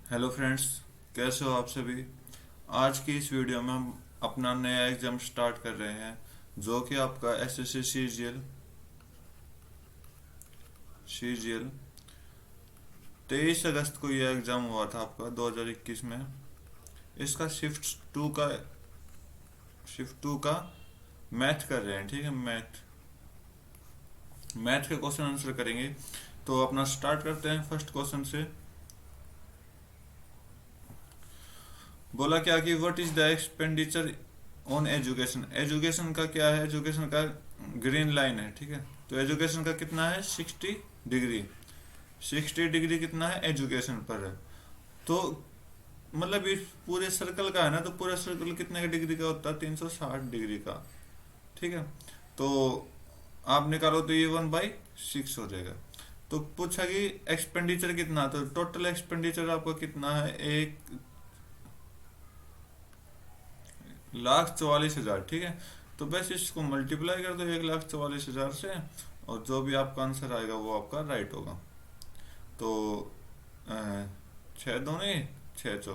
Hello friends, कैसे हो आप सभी। आज की इस वीडियो में हम अपना नया एग्जाम स्टार्ट कर रहे हैं, जो कि आपका एसएससी सीजीएल 23 अगस्त को यह एग्ज़ाम हुआ था आपका 2021 में। इसका शिफ्ट टू का मैथ कर रहे हैं। ठीक है, मैथ मैथ के क्वेश्चन आंसर करेंगे। तो अपना स्टार्ट करते हैं फर्स्ट क्वेश्चन से। बोला क्या कि what is the expenditure on education. Education का क्या है, एजुकेशन का ग्रीन लाइन है। ठीक है, तो एजुकेशन का कितना है 60 डिग्री। 60 डिग्री कितना है एजुकेशन पर है। तो मतलब इस पूरे सर्कल का है ना, तो पूरा सर्कल कितने का डिग्री का होता है 360 डिग्री का। ठीक है, तो आप निकालो तो ये 1/6 हो जाएगा। तो पूछा कि एक्सपेंडिचर कितना, तो टोटल एक्सपेंडिचर आपका कितना है 1,44,000। ठीक है, तो बस इसको मल्टीप्लाई कर दो 1,44,000 से, और जो भी आपका आंसर आएगा वो आपका राइट होगा। तो 6 दूनी 6 चौ,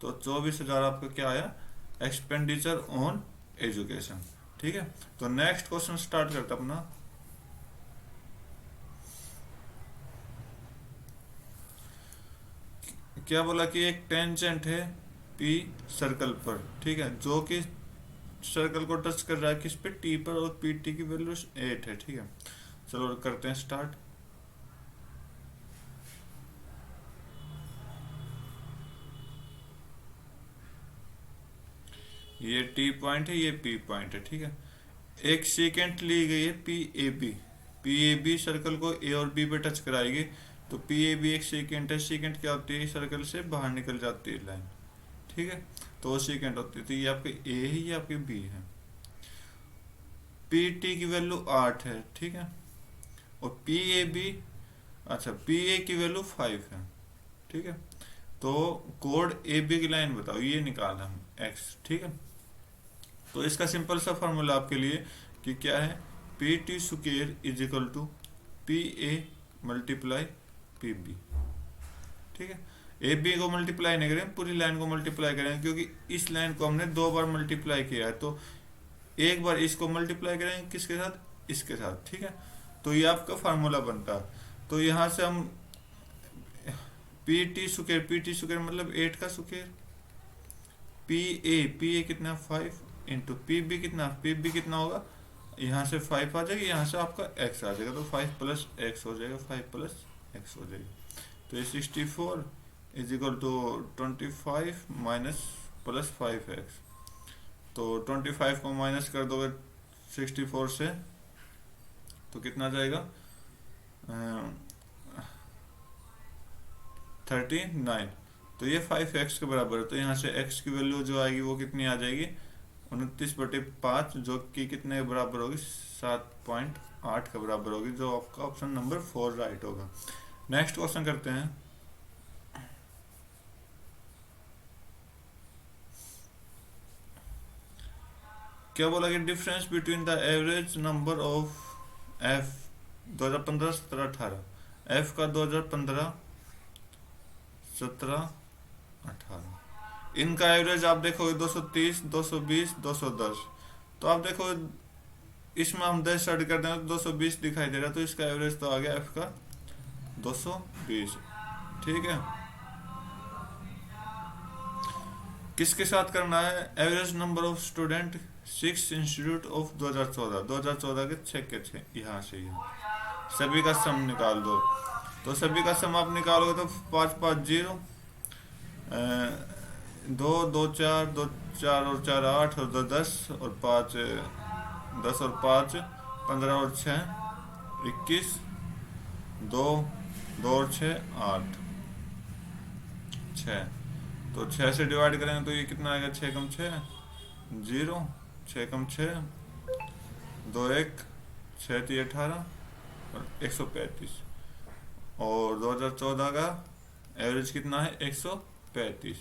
तो 24,000 आपका क्या आया एक्सपेंडिचर ऑन एजुकेशन। ठीक है, तो नेक्स्ट क्वेश्चन स्टार्ट करते अपना। क्या बोला कि एक टेंजेंट है पी सर्कल पर। ठीक है, जो कि सर्कल को टच कर रहा है किस पे, टी पर, और पी टी की वैल्यू 8 है। ठीक है, चलो करते हैं स्टार्ट। ये टी पॉइंट है, ये पी पॉइंट है। ठीक है, एक सेकेंड ली गई है P A B. P A B circle को ए और बी पे टच कराएगी, तो पी ए बी एक सेकेंड है। सेकेंड क्या होती है, सर्कल से बाहर निकल जाती है लाइन। ठीक है, तो वो सेकेंड होती है, तो ये आपके ए है, ये आपके बी है। पी टी की वैल्यू 8 है। ठीक है, और पी ए बी, अच्छा पी ए की वैल्यू 5 है। ठीक है, तो कोड ए बी की लाइन बताओ, ये निकाला हम एक्स। ठीक है, तो इसका सिंपल सा फॉर्मूला आपके लिए कि क्या है, P T square is equal to P A multiply P B. ठीक है, ए बी को मल्टीप्लाई नहीं करें, पूरी लाइन को मल्टीप्लाई करें, क्योंकि इस लाइन को हमने 2 बार मल्टीप्लाई किया है, तो एक बार इसको मल्टीप्लाई करेंगे किसके साथ, इसके साथ। ठीक है, तो ये आपका फार्मूला बनता है। तो यहाँ से हम पी टी स्क्वेयर मतलब 8 का स्क्वेयर, पी ए कितना 5 इंटू पी बी कितना होगा, यहाँ से 5 आ जाएगी, यहाँ से आपका एक्स आ जाएगा, तो 5 + x हो जाएगा, 5 + x हो जाएगी। तो ये 64 is equal to 25 minus plus 5x। तो 25 को माइनस कर दोगे 64 से, तो कितना जाएगा 39। तो ये 5x के बराबर है, तो यहाँ से x की वैल्यू जो आएगी वो कितनी आ जाएगी 29/5, जो कि कितने के बराबर होगी 7.8 के बराबर होगी, जो आपका ऑप्शन नंबर 4 राइट होगा। नेक्स्ट क्वेश्चन करते हैं। क्या बोला कि difference between the average number of F 2015 17 18, F का 2015 17 18, इनका एवरेज आप देखोगे 230 220 210। तो आप देखो इसमें हम 10 स्टार्ट कर देंगे तो 220 दिखाई दे रहा है, तो इसका एवरेज तो आ गया एफ का 220। ठीक है, किसके साथ करना है, average number of student 6 institute of 2014 के 6 के 6, यहाँ से यहाँ सभी का सम निकाल दो। तो सभी का सम आप निकालोगे तो 5 5 0, 2 2 4, 2 4 और 4 8, और 2 10, और 5 10 और 5 15, और 6 21, 2 2 और 6 8 6। तो 6 से डिवाइड करेंगे तो ये कितना आएगा, 6 कम 6 0, 6 कम 6 2 1, 6 3 18, और 135। और 2014 का एवरेज कितना है 135।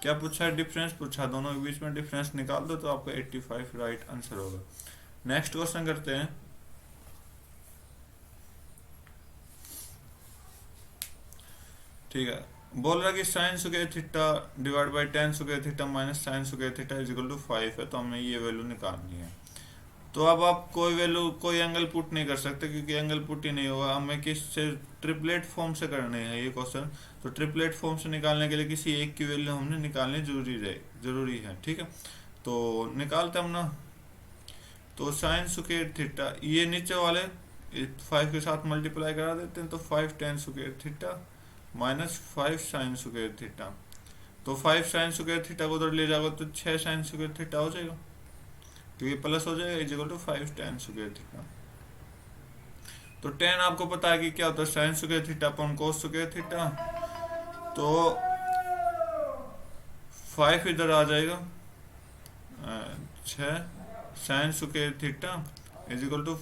क्या पूछा है, डिफरेंस पूछा, दोनों के बीच में डिफरेंस निकाल दो, तो आपका 85 राइट आंसर होगा। नेक्स्ट क्वेश्चन करते हैं। ठीक है, बोल रहा कि sine square theta divide by tan square theta minus sine square theta is equal to 5 है, तो हमें ये वैल्यू निकालनी है। तो अब आप कोई वैल्यू कोई एंगल पुट नहीं कर सकते क्योंकि एंगल पुट ही नहीं होगा, हमें किससे ट्रिपलेट फॉर्म से करने हैं ये क्वेश्चन। तो ट्रिपलेट फॉर्म से निकालने के लिए किसी एक की वैल्यू हमने निकालनी जरूरी है, ठीक है। तो निकालते हम ना। तो साइन स्क्वायर थीटा ये नीचे वाले 5 के साथ मल्टीप्लाई करा देते हैं, तो 5 tan square theta minus 5 sign square theta. तो 5 साइन स्क्वायर थीटा को उधर ले जाओगे तो 6 साइन स्क्वायर थीटा हो जाएगा, तो ये प्लस हो जाएगा is equal to 5 tan square theta. तो टेन आपको पता है कि क्या होता है, sine square theta upon cos square theta. तो 5 इधर आ जाएगा, 6 sine square theta is equal to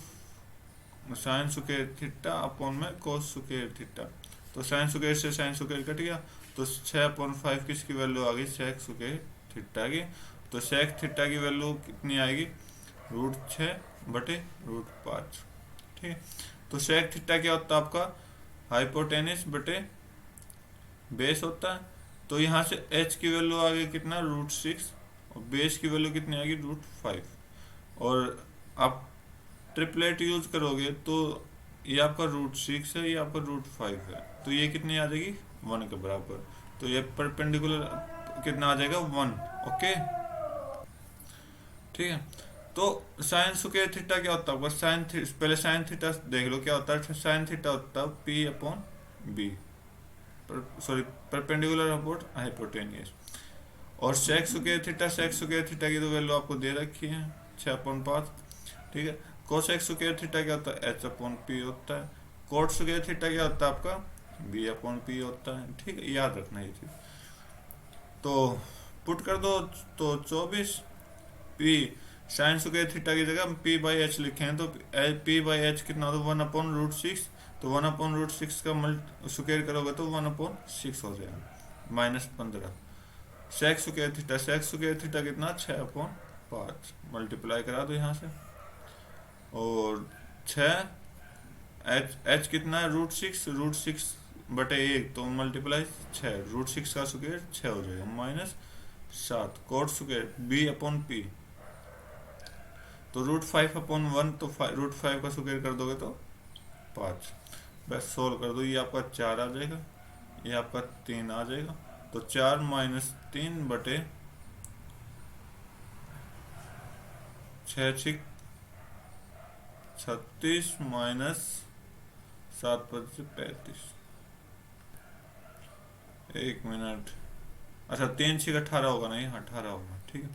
sine square theta upon में कोस स्क्वायर थीटा। तो साइन स्क्वायर से साइन स्क्वायर कट गया, तो 6/5 किसकी वैल्यू आ गई, सेक स्क्वायर थीटा की। तो सेक थीटा की वैल्यू कितनी आएगी, √6/√5, ठीक है। तो सेक थीटा क्या होता है आपका, हाइपोटेनिस बटे बेस होता है। तो यहाँ से एच की वैल्यू आ गई कितना, √6, और बेस की वैल्यू कितनी आएगी, √5। और आप ट्रिपलेट यूज करोगे तो ये आपका √6 है, ये आपका √5 है, तो ये कितनी आ जाएगी, 1 के बराबर। तो ये परपेंडिकुलर कितना आ जाएगा, 1, ओके, ठीक है। तो साइन स्क्वायर थीटा क्या होता है, बस पहले साइन थीटा देख लो क्या होता है। साइन थीटा होता है P/B, sorry perpendicular upon hypotenuse. और सेक स्क्वायर थीटा की तो वैल्यू आपको दे रखी है 6/5, ठीक है। कोसेक स्क्वायर थीटा क्या होता है, H/P होता है। कोट स्क्वायर थीटा क्या होता है आपका, B/P होता है, ठीक है, याद रखना ये चीज। तो पुट कर दो, तो 24 P साइन स्क्वायर थीटा की जगह P/H लिखे हैं, तो P/H कितना होता है, 1/√6। तो 1/√6 का स्क्वायर करोगे तो 1/6 हो जाएगा, -15। सेक स्क्वायर थीटा कितना, 6/5, मल्टीप्लाई करा दो यहाँ से। और 6 एच कितना है, √6 बटे 1, तो मल्टीप्लाई 6, √6 का स्क्वायर 6 हो जाएगा, -7। कोट स्क्वायर B/P, तो √5/1, तो √5 का स्क्वायर कर दोगे तो 5। बस सोल्व कर दो, ये आपका 4 आ जाएगा, ये आपका 3 आ जाएगा। तो 4 - 3 बटे 6 36 -7/35। एक मिनट, अच्छा 3 6 18 होगा, नहीं 18 होगा, ठीक है।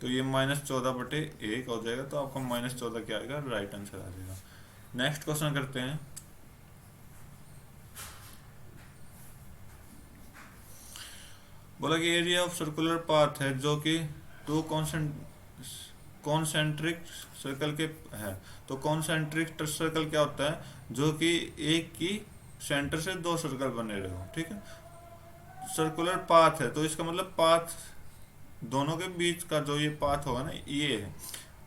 तो ये -14/1 हो जाएगा, तो आपका -14 क्या आएगा, राइट आंसर आ जाएगा। नेक्स्ट क्वेश्चन करते हैं। बोला कि एरिया ऑफ सर्कुलर पाथ है जो कि 2 कॉन्सेंट्रिक सर्कल के है। तो कॉन्सेंट्रिक सर्कल क्या होता है, जो कि एक की सेंटर से 2 सर्कल बने रहे हो, ठीक है। सर्कुलर पाथ है, तो इसका मतलब पाथ दोनों के बीच का जो ये पाथ होगा ना, ये है।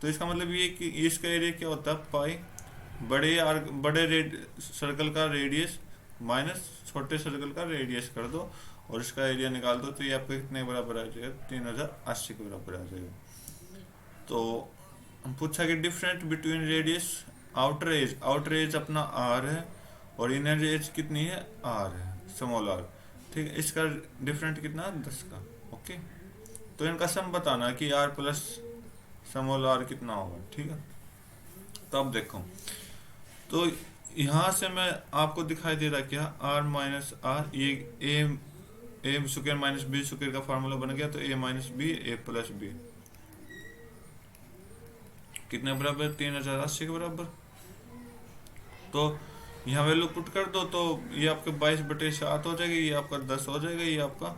तो इसका मतलब ये कि इसका एरिया क्या होता है, पाई बड़े सर्कल का रेडियस माइनस छोटे सर्कल का रेडियस कर दो, और इसका एरिया निकाल दो, तो ये आपको कितने बराबर आ जाएगा, 3080 के बराबर आ जाएगा। तो हम पूछा कि different between radius outer as अपना r है, और इनर एज कितनी है, r है, स्मॉल r, ठीक है। इसका डिफरेंट कितना, 10 का, ओके। तो इनका सम बताना कि r प्लस स्मॉल r कितना होगा, ठीक है। तो अब देखो, तो यहाँ से मैं आपको दिखाई दे रहा क्या, r माइनस r, ये a square minus b square का फार्मूला बन गया। तो a minus B a plus B कितने बराबर, 3080 के बराबर। तो यहाँ वैल्यू पुट कर दो, तो ये आपके 22/7 हो जाएगी, ये आपका 10 हो जाएगा, ये आपका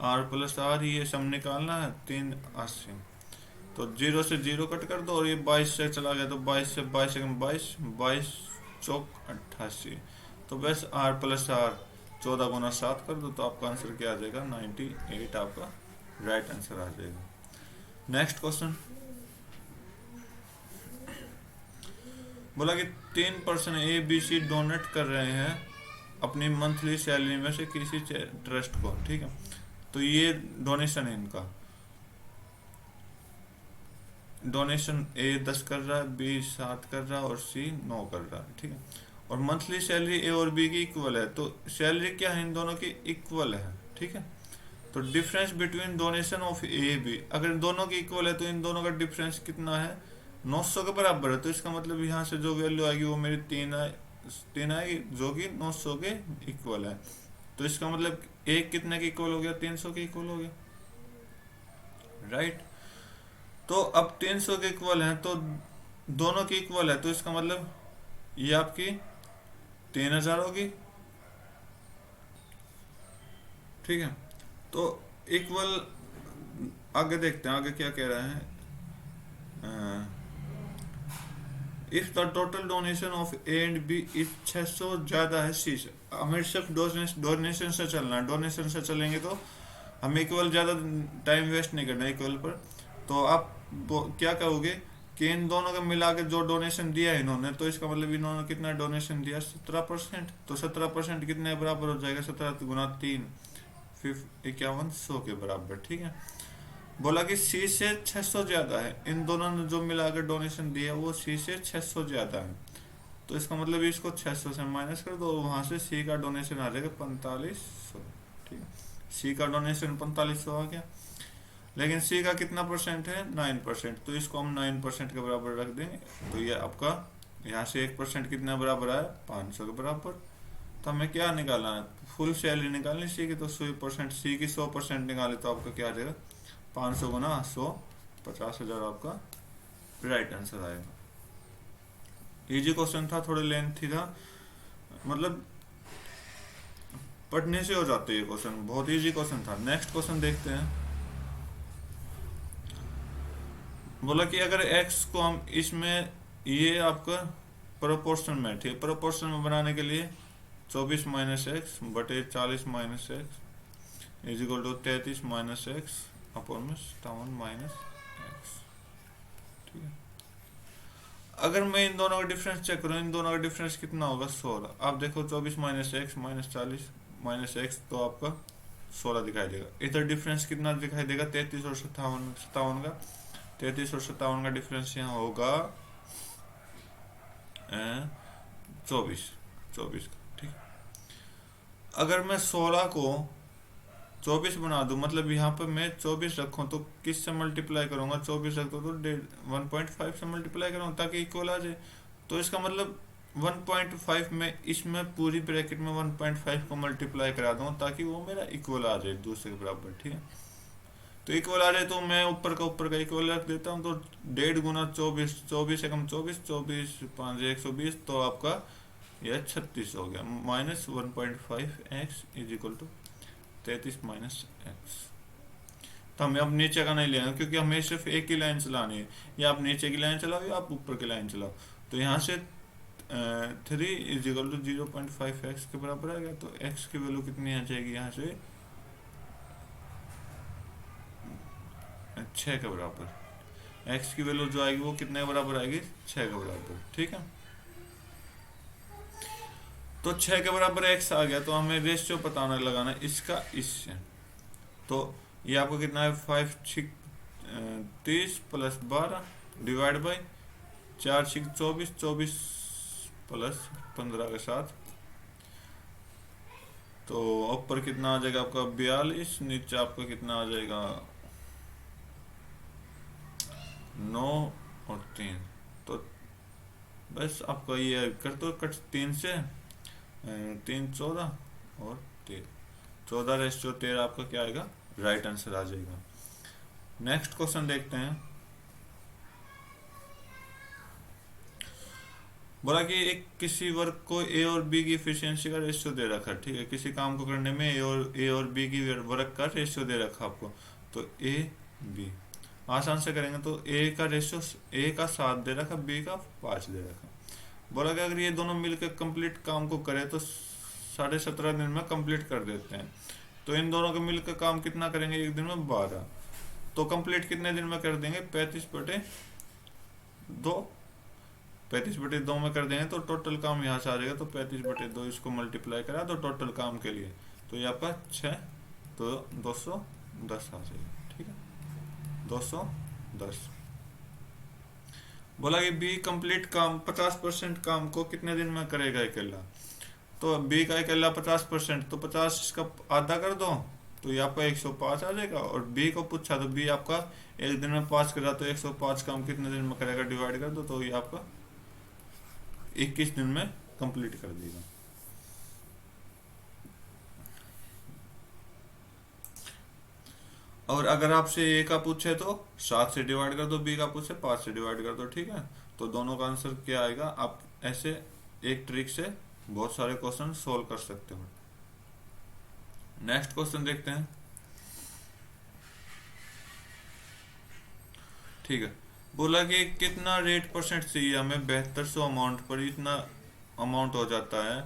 r प्लस r, ये सम निकालना है 380। तो 0 से 0 कट कर दो, और ये 22 से चला गया, तो 22 से 22 22 चौक 88। तो बस r प्लस r 14 गुना 7 कर दो, तो आपका आंसर क्या आ जाएगा, 98 आपका राइट आंसर आ जाएगा। नेक्स्ट क्वेश्चन, बोला कि 3 person A B C donate कर रहे हैं अपनी मंथली सैलरी में से किसी ट्रस्ट को, ठीक है। तो ये डोनेशन है इनका। डोनेशन ए 10 कर रहा है, बी 7 कर रहा है और सी 9 कर रहा है, ठीक है। और मंथली सैलरी ए और बी की इक्वल है, तो सैलरी क्या है इन दोनों की, इक्वल है, ठीक है। तो difference between donation of A B, अगर दोनों की इक्वल है तो इन दोनों का डिफरेंस कितना है, 900 के बराबर है। तो इसका मतलब यहाँ से जो वैल्यू आएगी वो मेरी 3 आएगी, जो कि 900 के इक्वल है। तो इसका मतलब एक कितने के इक्वल हो गया, 300 के इक्वल हो गया, राइट। तो अब 300 के इक्वल है तो दोनों की इक्वल है, तो इसका मतलब ये आपकी 3000 होगी, ठीक है। तो इक्वल, आगे देखते हैं आगे क्या कह रहा है। If the total donation of A and B is 600 ज्यादा है सी से, हमें सिर्फ डोनेशन से चलना है, डोनेशन से चलेंगे तो हमें इक्वल ज्यादा टाइम वेस्ट नहीं करना इक्वल पर। तो आप क्या कहोगे कि इन दोनों का मिला के जो डोनेशन दिया है इन्होंने, तो इसका मतलब इन्होंने कितना डोनेशन दिया, 17%। तो 17% कितने बराबर हो जाएगा, 17 गुना 3, 5100 के बराबर, ठीक है। बोला कि सी से 600 ज्यादा है, इन दोनों ने जो मिलाकर डोनेशन दिया वो सी से 600 ज्यादा है। तो इसका मतलब इसको 600 से माइनस कर दो, वहां से सी का डोनेशन आ जाएगा 4500, ठीक है। सी का डोनेशन 4500 आ गया, लेकिन सी का कितना परसेंट है, 9%। तो इसको हम 9% के बराबर रख देंगे। तो ये आपका यहाँ से 1% कितना बराबर आया, 500 के बराबर। तो हमें क्या निकालना है, फुल सैलरी निकालनी सी की, तो 100%, सी की 100% निकाले तो आपका क्या आ जाएगा, 500 गुना 100, 50,000 आपका राइट आंसर आएगा। इजी क्वेश्चन था, थोड़े लेंथी था, मतलब पढ़ने से हो जाते ये क्वेश्चन, बहुत इजी क्वेश्चन था। नेक्स्ट क्वेश्चन देखते हैं। बोला कि अगर x को हम इसमें, ये आपका प्रोपोर्शन में, ठीक, प्रोपोर्शन में बनाने के लिए 24 माइनस एक्स बटे 40 minus X is equal to 33 minus X upon में 57 माइनस एक्स, ठीक है। अगर मैं इन दोनों का डिफरेंस चेक करूँ, इन दोनों का डिफरेंस कितना होगा, 16। आप देखो 24 minus x minus 40 minus X, तो आपका 16 दिखाई देगा। इधर डिफरेंस कितना दिखाई देगा, 33 और 57 का। 33 और 57 का डिफरेंस यहाँ होगा 24 का, ठीक। अगर मैं 16 को 24 बना दूं, मतलब यहाँ पे मैं 24 रखूं, तो किस से मल्टीप्लाई करूंगा, 24 रख दो तो 1.5 से मल्टीप्लाई करूंगा ताकि इक्वल आ जाए। तो इसका मतलब 1.5 में इसमें पूरी ब्रैकेट में 1.5 को मल्टीप्लाई करा दूंगा ताकि वो मेरा इक्वल आ जाए, दूसरे के बराबर, ठीक है। तो इक्वल आ जाए तो मैं ऊपर का इक्वल रख देता हूँ। तो 1.5 गुना 24, 24 एकम 24, 24 5 120, तो आपका यह 36 हो गया। Minus 1.5 X is equal to 33 minus X. तो हमें अब नीचे का नहीं लेना, क्योंकि हमें सिर्फ एक ही लाइन चलानी है, या आप नीचे की लाइन चलाओ या आप ऊपर की लाइन चलाओ। तो यहाँ से 3 इज इक्वल टू 0.5 एक्स के बराबर आ गया। तो एक्स की वैल्यू कितनी आ जाएगी, यहाँ से 6 के बराबर। एक्स की वैल्यू जो आएगी वो कितने के बराबर आएगी, 6 के बराबर, ठीक है। तो 6 के बराबर एक्स आ गया, तो हमें रेशियो पता लगाना है इसका इससे। तो ये आपको कितना है, 5 6 30 प्लस 12 डिवाइड बाई 4 6 24, 24 प्लस 15 के साथ। तो ऊपर कितना आ जाएगा आपका 42, नीचे आपका कितना आ जाएगा 9 और 3। तो बस आपका ये कर दो कट, 3 से 3 14 और 13, 14:13 आपका क्या आएगा, राइट आंसर आ जाएगा। नेक्स्ट क्वेश्चन देखते हैं। बोला कि एक किसी वर्क को ए और बी की एफिशिएंसी का रेशियो दे रखा है, ठीक है। किसी काम को करने में ए और बी की वर्क का रेशियो दे रखा आपको। तो ए बी आसान से करेंगे, तो ए का रेशियो, ए का 7 दे रखा, बी का 5 दे रखा। बोला कि अगर ये दोनों मिलकर कंप्लीट काम को करे तो 17.5 दिन में कंप्लीट कर देते हैं। तो इन दोनों के मिलकर काम कितना करेंगे, एक दिन में 12। तो कंप्लीट कितने दिन में कर देंगे, 35/2। 35/2 में कर देंगे तो टोटल काम यहाँ से आ जाएगा, तो 35/2 इसको मल्टीप्लाई करा तो टोटल काम के लिए, तो ये आपका 6, तो 210 आ जाएगा, ठीक है, 210। बोला कि बी कंप्लीट काम 50% काम को कितने दिन में करेगा अकेला, तो बी का अकेला 50%, तो 50 इसका आधा कर दो तो ये आपका 105 आ जाएगा। और बी को पूछा तो बी आपका एक दिन में 5 करा, तो 105 काम कितने दिन में करेगा डिवाइड कर दो, तो ये आपका 21 दिन में कंप्लीट कर देगा। और अगर आपसे ए का पूछे तो 7 से डिवाइड कर दो, बी का पूछे 5 से डिवाइड कर दो, ठीक है। तो दोनों का आंसर क्या आएगा, आप ऐसे एक ट्रिक से बहुत सारे क्वेश्चन सोल्व कर सकते हो। नेक्स्ट क्वेश्चन देखते हैं, ठीक है। बोला कि कितना रेट परसेंट चाहिए हमें 7200 अमाउंट पर इतना अमाउंट हो जाता है,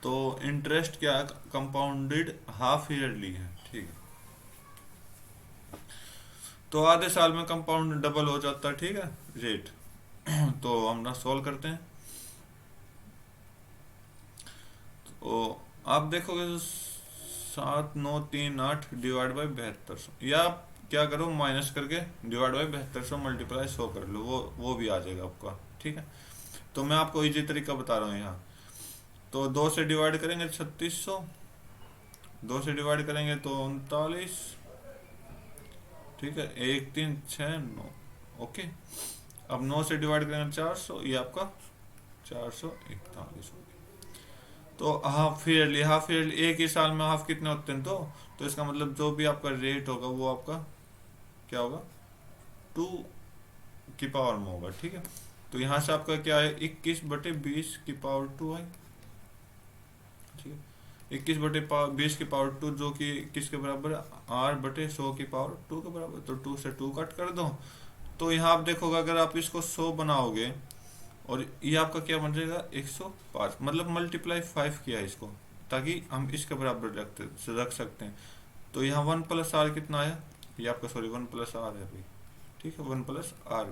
तो इंटरेस्ट क्या कंपाउंडेड हाफ ईयरली है, ठीक है। तो आधे साल में कंपाउंड डबल हो जाता है, ठीक है, रेट। तो हम ना सॉल्व करते हैं, तो आप देखोगे 7938 डिवाइड बाई 7200, या आप क्या करो माइनस करके डिवाइड बाई 7200 मल्टीप्लाई 100 कर लो, वो भी आ जाएगा आपका, ठीक है। तो मैं आपको इजी तरीका बता रहा हूँ यहाँ। तो 2 से डिवाइड करेंगे 3600, 2 से डिवाइड करेंगे तो 39, ठीक है, 1 3 6 9, ओके। अब 9 से डिवाइड करेंगे 400, ये आपका 441 हो गया। तो हाफ ईयरली, हाफ ईयरली एक ही साल में हाफ कितने होते हैं, तो इसका मतलब जो भी आपका रेट होगा वो आपका क्या होगा, 2 की पावर में होगा, ठीक है। तो यहाँ से आपका क्या है 21/20 की पावर 2 है, ठीक है, 21/20 की पावर 2 जो कि किसके बराबर है, R/100 की पावर 2 के बराबर। तो 2 से 2 कट कर दो, तो यहाँ आप देखोगे अगर आप इसको 100 बनाओगे और ये आपका क्या बन जाएगा 105, मतलब मल्टीप्लाई 5 किया है इसको, ताकि हम इसके बराबर रख सकते हैं। तो यहाँ 1 + R कितना आया, ये आपका सॉरी 1 + R है भाई, ठीक है, 1 + R।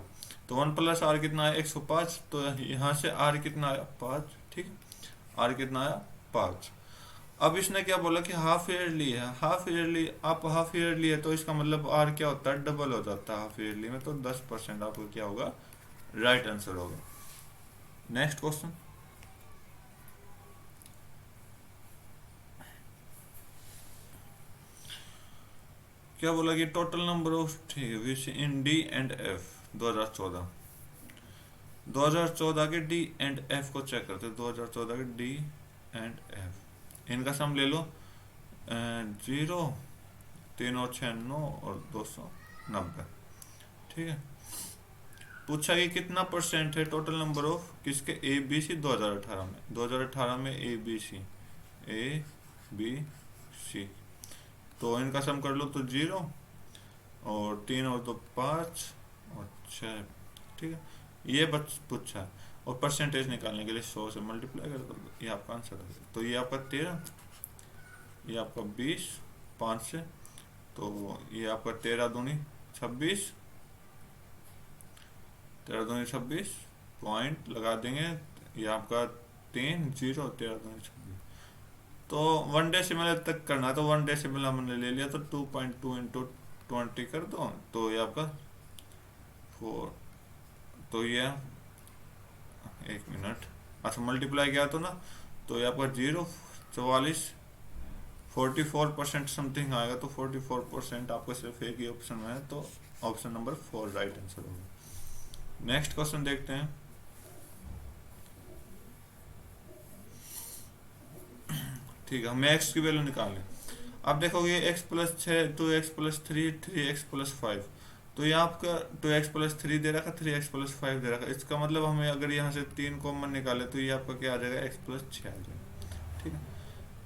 तो 1 + R कितना आया 105, तो यहाँ से R कितना आया 5, ठीक है, R कितना आया 5। अब इसने क्या बोला कि हाफ ईयरली है, हाफ ईयरली, आप हाफ ईयरली है तो इसका मतलब आर क्या होता है, डबल हो जाता है हाफ ईयरली में, तो 10% आपको क्या होगा, राइट आंसर होगा। नेक्स्ट क्वेश्चन, क्या बोला कि total number of which in D and F 2014 के डी एंड एफ को चेक करते हैं। 2014 के डी एंड एफ, इनका सम ले लो, 0 3 और 6 9 और 290, ठीक है। पूछा कि कितना परसेंट है टोटल नंबर ऑफ किसके, ए बी सी 2018 में, 2018 में ए बी सी, तो इनका सम कर लो, तो 0 और 3 और 2 5 और 6, ठीक है, ये पूछा। और परसेंटेज निकालने के लिए 100 से मल्टीप्लाई कर दो, ये आपका आंसर है। तो ये आपका 13, ये आपका 20 5 से, तो ये आपका 13 दूनी 26, 13 दूनी 26 पॉइंट लगा देंगे, ये आपका 3 0 13 दूनी 26। तो 1 डेसिमल तक करना, तो 1 डेसिमल हमने ले लिया, तो 2.2 × 20 कर दो, तो ये आपका 4, तो ये 1 मिनट, अच्छा मल्टीप्लाई किया तो ना, तो ये आपका 0 44 44% समथिंग आएगा, तो 44% आपका सिर्फ एक ही ऑप्शन में है, तो ऑप्शन नंबर 4 राइट आंसर होगा। नेक्स्ट क्वेश्चन देखते हैं, ठीक है, हमें x की वैल्यू निकालनी। अब देखोगे x + 6 2x + 3 3x + 5, तो यहाँ आपका 2x + 3 दे रखा, 3x + 5 दे रखा, इसका मतलब हमें अगर यहाँ से 3 कॉमन निकाले तो ये आपका क्या आ जाएगा, x + 6 आ जाएगा, ठीक है।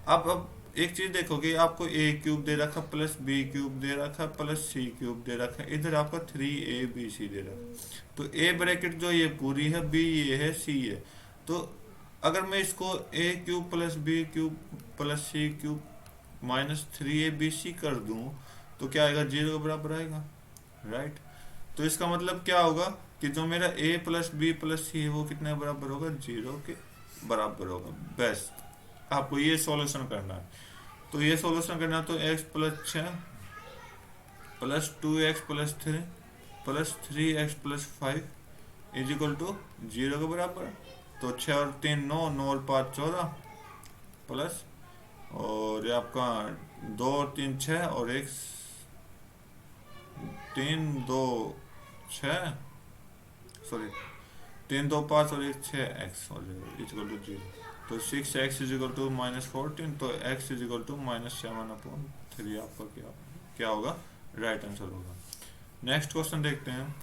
अब एक चीज देखोगे, आपको a³ दे रखा प्लस b³ दे रखा प्लस c³ दे रखा, इधर आपका 3abc दे रखा। तो a ब्रैकेट जो ये पूरी है, b ये है, c है। तो अगर मैं इसको a³ + b³ + c³ - 3abc कर दूं, तो क्या आएगा, 0 के बराबर आएगा, राइट। तो इसका मतलब क्या होगा कि जो मेरा ए प्लस बी प्लस सी है वो कितने बराबर होगा, 0 के बराबर होगा। बेस्ट, आपको ये सॉल्यूशन करना है। तो ये सॉल्यूशन करना है तो x plus 6 plus 2x plus 3 plus 3x plus 5 is equal to 0 के बराबर। तो 6 और 3 9, 9 और 5 14 प्लस, और ये आपका 2 और 3 6 और 1 3 2 6 सॉरी 3 2 5 और 1 6 x हो जाएगा इक्वल टू 0। तो 6x इज इक्वल टू -14, तो x इज इक्वल टू -7/3 आपका क्या होगा, राइट आंसर होगा। नेक्स्ट क्वेश्चन देखते हैं।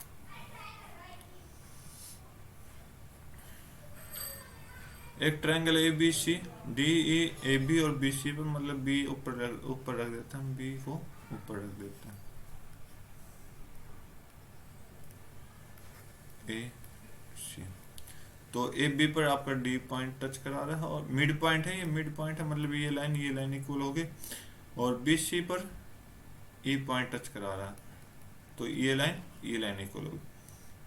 एक triangle A B C D E A B और बी सी पर, मतलब बी ऊपर रख देते हैं, बी को ऊपर रख देते हैं, ए सी। तो ए बी पर आपका डी पॉइंट टच करा रहा है और मिड पॉइंट है, ये मिड पॉइंट है, मतलब ये लाइन इक्वल हो गई। और बी सी पर ई पॉइंट टच करा रहा है, तो ये लाइन इक्वल हो गई।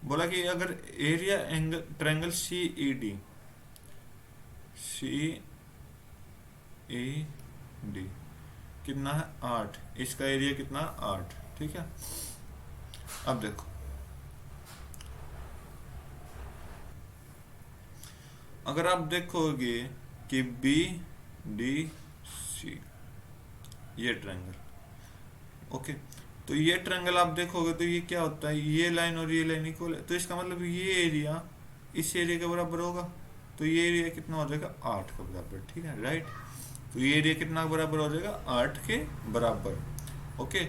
बोला कि अगर area angle triangle C E D कितना है 8, इसका एरिया कितना 8, ठीक है। अब देखो, अगर आप देखोगे कि बी डी सी ये ट्रायंगल, ओके, तो ये ट्रायंगल आप देखोगे तो ये क्या होता है, ये लाइन और ये लाइन इक्वल है, तो इसका मतलब ये एरिया इस एरिया के बराबर होगा। तो ये एरिया कितना हो जाएगा 8 के बराबर, ठीक है, राइट। तो ये एरिया कितना बराबर हो जाएगा 8 के बराबर, ओके।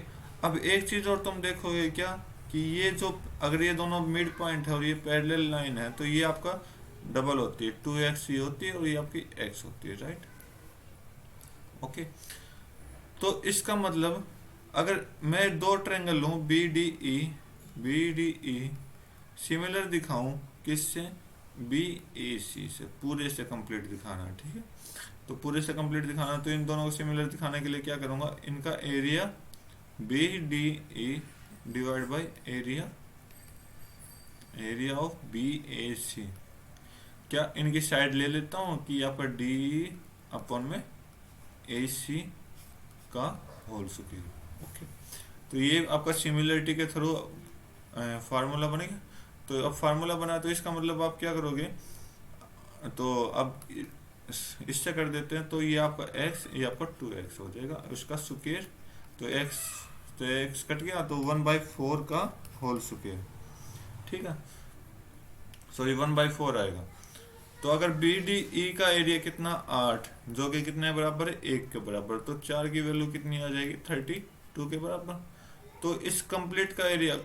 अब एक चीज और तुम देखोगे क्या, कि ये जो अगर ये दोनों मिड पॉइंट है और ये पैरेलल लाइन है, तो ये आपका डबल होती है, 2x ये होती है और ये आपकी x होती है, राइट, ओके। तो इसका मतलब अगर मैं दो ट्रायंगल लूं बी डी ई सिमिलर दिखाऊं किससे, बी ए सी से, पूरे से कंप्लीट दिखाना है, ठीक है। तो पूरे से कंप्लीट दिखाना, तो इन दोनों को सिमिलर दिखाने के लिए क्या करूंगा, इनका area B D E divide by area of B A C, क्या इनकी साइड ले लेता हूं कि आपका डी अपॉन में ए सी का होल स्क्वायर, ओके। तो ये आपका सिमिलरिटी के थ्रू फार्मूला बनेगा। तो अब फार्मूला बना, तो इसका मतलब आप क्या करोगे, तो अब इससे कर देते हैं, तो ये आपका x, ये आपका 2x हो जाएगा, उसका स्क्वायर, तो x कट गया, तो 1/4 का होल स्क्वायर, ठीक है, सॉरी 1/4 आएगा। तो अगर बी डी ई का एरिया कितना 8, जो कि कितने बराबर है 1 के बराबर, तो 4 की वैल्यू कितनी आ जाएगी 32 के बराबर। तो इस कंप्लीट का एरिया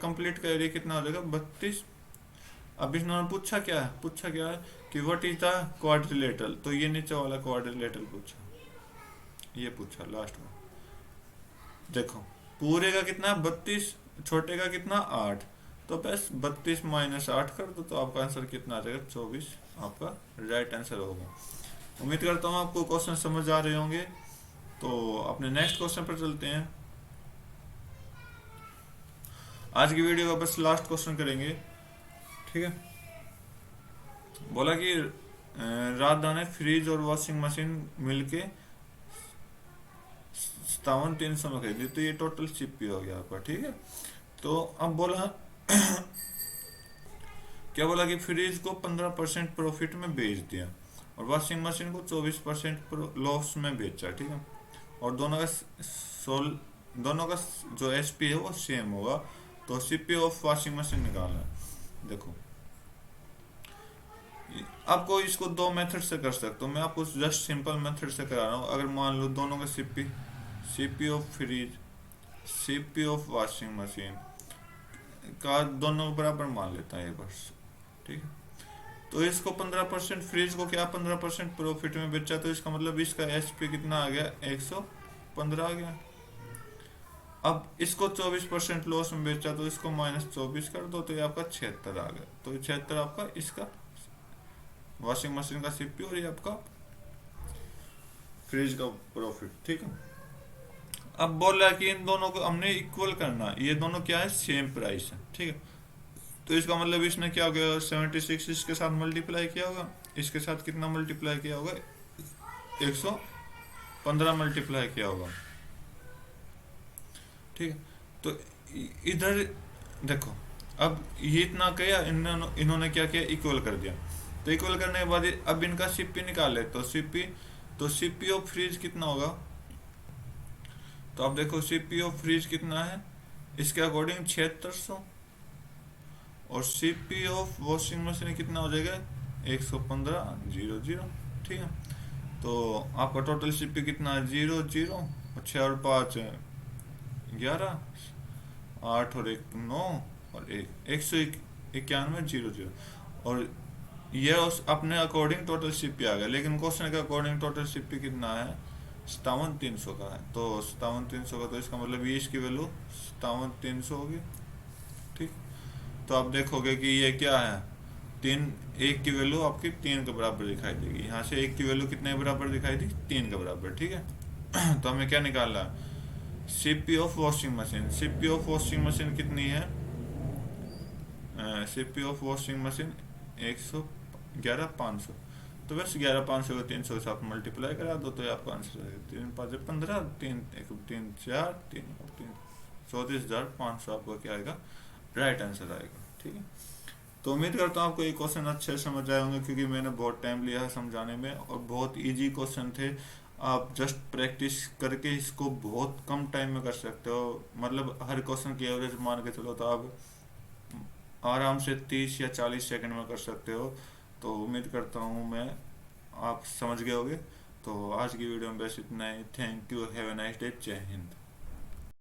कितना हो जाएगा 32। अब इन्होंने पूछा क्या है कि व्हाट इज द क्वाड्रिलेटरल, तो ये नीचे वाला क्वाड्रिलेटरल पूछा लास्ट में। देखो पूरे का कितना 32, छोटे का कितना 8, तो बस 32 - 8 कर दो, तो आपका आंसर कितना आ जाएगा 24, आपका राइट आंसर होगा। उम्मीद करता हूँ आपको क्वेश्चन समझ आ रहे होंगे। तो अपने नेक्स्ट क्वेश्चन पर चलते हैं। आज की वीडियो का बस लास्ट क्वेश्चन करेंगे, ठीक है। बोला कि राजधानी ने फ्रिज और वॉशिंग मशीन मिलके 57,300 में खरीदी, तो ये टोटल सीपी हो गया आपका, ठीक है। तो अब बोला क्या बोला कि फ्रिज को 15% प्रॉफिट में बेच दिया और वॉशिंग मशीन को 24% लॉस में बेचा, ठीक है। और दोनों का जो एसपी है वो सेम होगा। तो सीपी ऑफ वॉशिंग मशीन निकालना है। देखो आपको इसको दो मेथड से कर सकते हो, मैं आपको जस्ट सिंपल मेथड से करा रहा हूँ। अगर मान लो दोनों का CP of fridge, CP of washing machine का दोनों बराबर मान लेता है बस, ठीक है। तो इसको 15% फ्रिज को क्या 15% प्रॉफिट में बेचा, तो इसका मतलब इसका एसपी कितना आ गया 115 आ गया। अब इसको 24% लॉस में बेचा, तो इसको -24 कर दो, तो ये आपका 76 आ गया। तो 76 आपका इसका वॉशिंग मशीन का सीपी और ये आपका फ्रिज का प्रॉफिट, ठीक है। अब बोल रहा है कि इन दोनों को हमने इक्वल करना, ये दोनों क्या है सेम प्राइस है, ठीक है। तो इसका मतलब इसने क्या हो गया, 76 इसके साथ मल्टीप्लाई किया होगा, इसके साथ कितना मल्टीप्लाई किया होगा, 115 मल्टीप्लाई किया होगा। ठीक है, तो इधर देखो, अब ये इतना किया, इन्होंने क्या किया, इक्वल कर दिया। तो इक्वल करने के बाद अब इनका सीपी निकाले, तो सीपी ऑफ फ्रीज कितना होगा, तो अब देखो सीपी ऑफ फ्रीज कितना है इसके अकॉर्डिंग 7600, और सीपी ऑफ वॉशिंग मशीन कितना हो जाएगा 115,000। ठीक है, तो आपका टोटल सीपी कितना है 00, और 6 और 5 11, 8 और 1 9, और 191,000। और ये अपने अकॉर्डिंग टोटल सीपी आ गया, लेकिन क्वेश्चन के अकॉर्डिंग टोटल सीपी कितना है 57,300 का है। तो 57,300 का, तो इसका मतलब ये इसकी वैल्यू 57,300 होगी। ठीक, तो आप देखोगे कि ये क्या है, एक की वैल्यू आपकी 3 के बराबर दिखाई देगी, यहाँ से एक की वैल्यू कितने के बराबर दिखाई दी, 3 के बराबर। ठीक है तो हमें क्या निकालना है, CP of washing machine. CP of washing machine कितनी है, सीपी ऑफ वॉशिंग मशीन 111,500। तो बस 11,500 को 300 के साथ मल्टीप्लाई करा दो, तो आपका आंसर है 3 5 15, 3 1 3 4 3 3 34,500 आपका क्या आएगा, राइट आंसर आएगा। ठीक है, तो उम्मीद करता हूँ आपको ये क्वेश्चन अच्छे से समझ आए होंगे, क्योंकि मैंने बहुत टाइम लिया है समझाने में, और बहुत इजी क्वेश्चन थे। आप जस्ट प्रैक्टिस करके इसको बहुत कम टाइम में कर सकते हो, मतलब हर क्वेश्चन की एवरेज मान के चलो तो आप आराम से 30 या 40 सेकंड में कर सकते हो। तो उम्मीद करता हूँ मैं आप समझ गए होगे। तो आज की वीडियो में बस इतना ही। Thank you, have a nice day, जय हिंद।